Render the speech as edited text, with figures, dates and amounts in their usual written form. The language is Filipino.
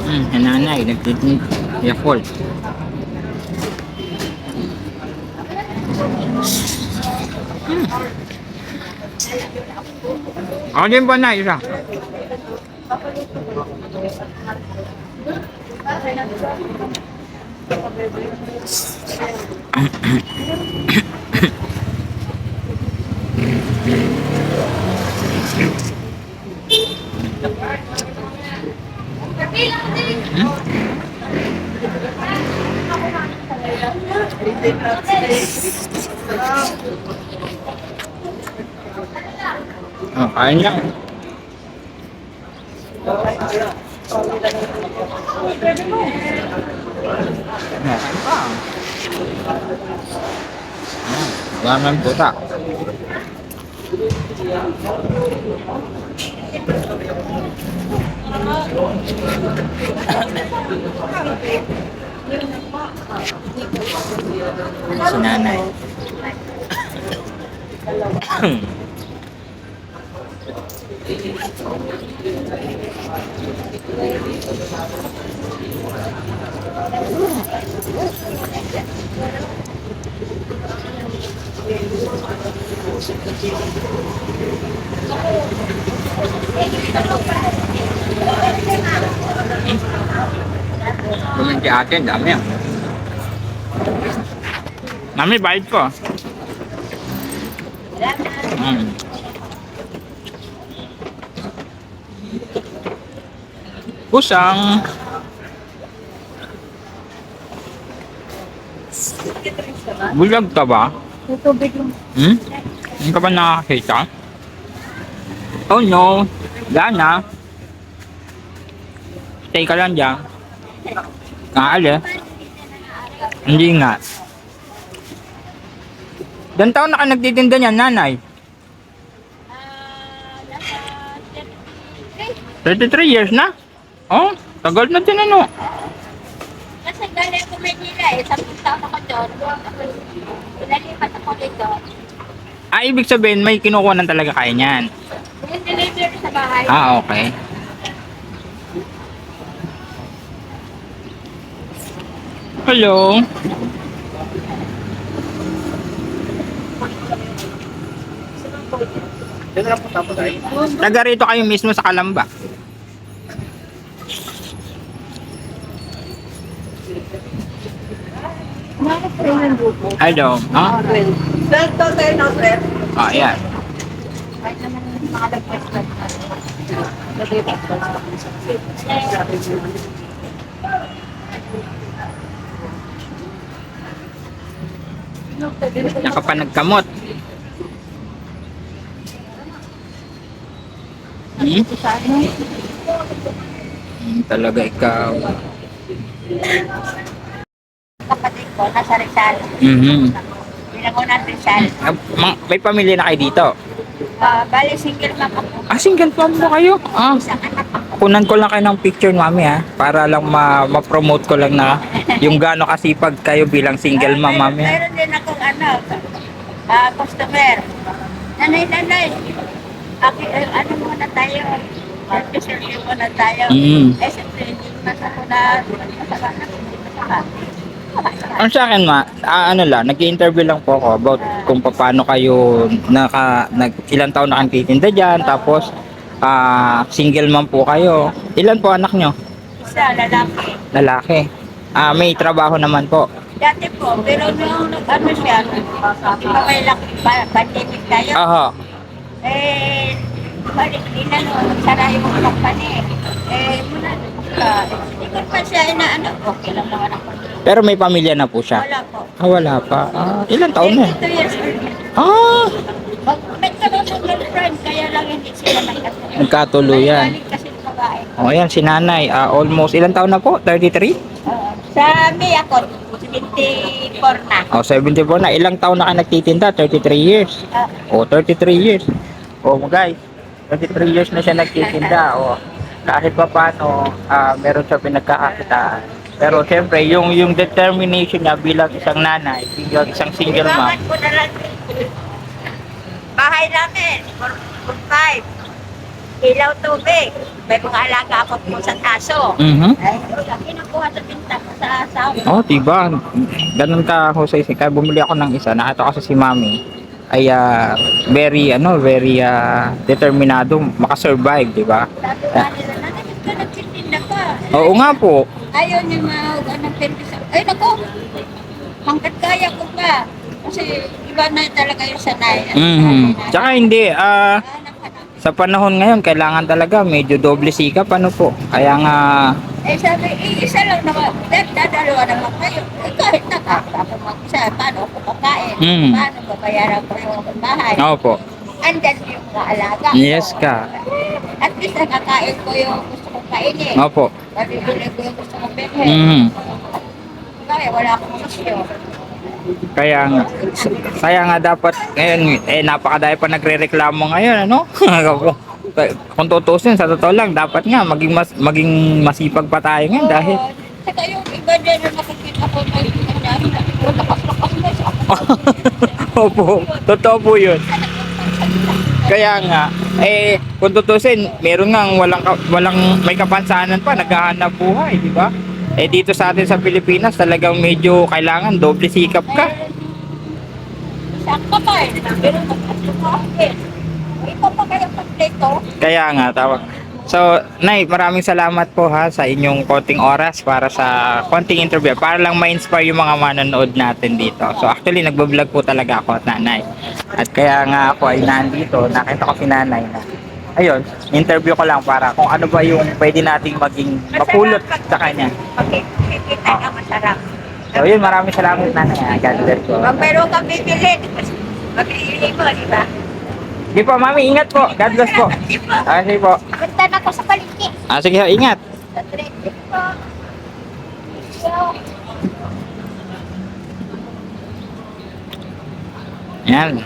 Yung nanay, nagtitin Yakult. Ako din ba na isa? Oh, kain lang. Kain pa. Laman puta. Si nanay. Buminti atin, dami yan. Mami, bayad ko. Kusang. Bulag ka ba? Hindi ka ba nakakita? Oh no, Lana. Stay ka lang dyan. Kaali. Hindi nga. Ilang taon na ka nagtitinda niyan, nanay? 33 years na? Oh, tagal na din ano. Kasi galing ko Manila eh, 10 taon ako doon. Pinalipat ako dito. Ah, ibig sabihin may kinukuha na talaga kayo niyan. Yung delivery sa bahay. Ah, okay. Hello. Taga rito kayo mismo sa Kalamba. Hello. Ah? Ah, yan. Kahit naman yung mga nag-question. Nakapanagkamot. Talaga ikaw. Kapatid ko, nasa Rizal. Pinangunan Rizal. May pamilya na kayo dito? Bali, single mom ako. Ah, single mom mo kayo? Ah. Isang anak ako. Kunan ko lang kayo ng picture, mami, ha? Para lang ma-promote ko lang na yung gaano kasipag kayo bilang single mom, mami. Meron din akong customer. Nanay. Ano muna tayo? Selfie muna tayo. Eh, siyempre, hindi mas ako na masaka na. Ang sa akin, ano lang, nag-interview lang po ako about kung paano kayo ilang taon na kang titinda dyan, tapos single mom po kayo. Ilan po anak nyo? Isa, lalaki. Lalaki. May trabaho naman po. Dati po, pero nung ano siya, di ba may pandemic tayo? Aha. Eh, balik din na nagsara yung company. Muna hindi ko pa siya okay lang naman ako. Pero may pamilya na po siya? Wala po. Wala pa. Ilang taon na? 22 years old. Nagkaroon ng girlfriend, kaya lang hindi sila Nagkatuluyan. Balik kasi ng babae. Ayan, si nanay. Almost, ilang taon na po? 33? Sa May ako, 74 na. 74 na. Ilang taon na ka nagtitinda? 33 years. 33 years. Guys, 33 years na siya nagtitinda. Kahit pa paano, meron siya pinagkakakitaan. Pero siyempre, yung determination niya bilang isang nanay, bilang isang single mom. Iwangan ko na lang. Bahay namin, 4-5. ilaw tubig. May mga alaga ako po sa taso. Mhm. Ay, kinukuha sa pinta sa asawa. Oh, diba? Ganun ka, Jose. Kaya bumili ako ng isa. Nakita ko kasi si Mami ay very determinado makasurvive, di ba? Sabi nga nila, nanamit ka nagtitinda ka. Oo nga po. Ayaw niya mga ng permiso. Ay, naku, hanggat kaya ko pa. Kasi iba na talaga yung sanay. Tsaka hindi, Hanap-hanap. sa panahon ngayon, kailangan talaga medyo doble sikap, ano po. Kaya nga, Eh sabi, isa lang naman. Dadalawa naman kayo. Eh, kahit nakakapag mag-isa, paano ako kakain? Mm. Paano babayaran ko yung bahay? opo. Andyan yung mga alaga ko. Yes ka. At least nakakain ko yung gusto kong kainin. Opo. Mabibili ko yung gusto kong bilhin. Mhm. Kaya wala akong sosyo. Kaya nga, kaya nga dapat ngayon, napakadami pa nagrereklamo ngayon, ano? Kung tutusin, sa totoo lang, dapat nga maging masipag pa tayo ngayon dahil Saka yung iba dyan na nakikita ko na yung dahil lakas-lakas na siya. opo, totoo po yun. Kaya nga, kung tutusin, meron nga walang may kapansanan pa, naghahanap buhay, di ba? Dito sa atin sa Pilipinas, talagang medyo kailangan doble sikap ka. Sakto pa eh. Pero nagkakasukapit. Ito pa kaya pagleto. Kaya nga, tawag. So, Nay, maraming salamat po ha sa inyong konting oras para sa konting interview. Para lang ma-inspire yung mga manonood natin dito. So, actually, nagbablog po talaga ako at nanay. At kaya nga ako ay nandito, nakita ko si nanay na. Ayun, interview ko lang para kung ano ba yung pwede nating maging mapulot sa kanya. Okay, kikita ka masarap. So, yun, maraming salamat nanay. God bless po. Pag meron kang bibili, mabili mo, di ba? Sige po, mami, ingat po. God bless po. Sige po. Punta na ako sa palengke. Sige, ingat. Sa trending po. So, Yan.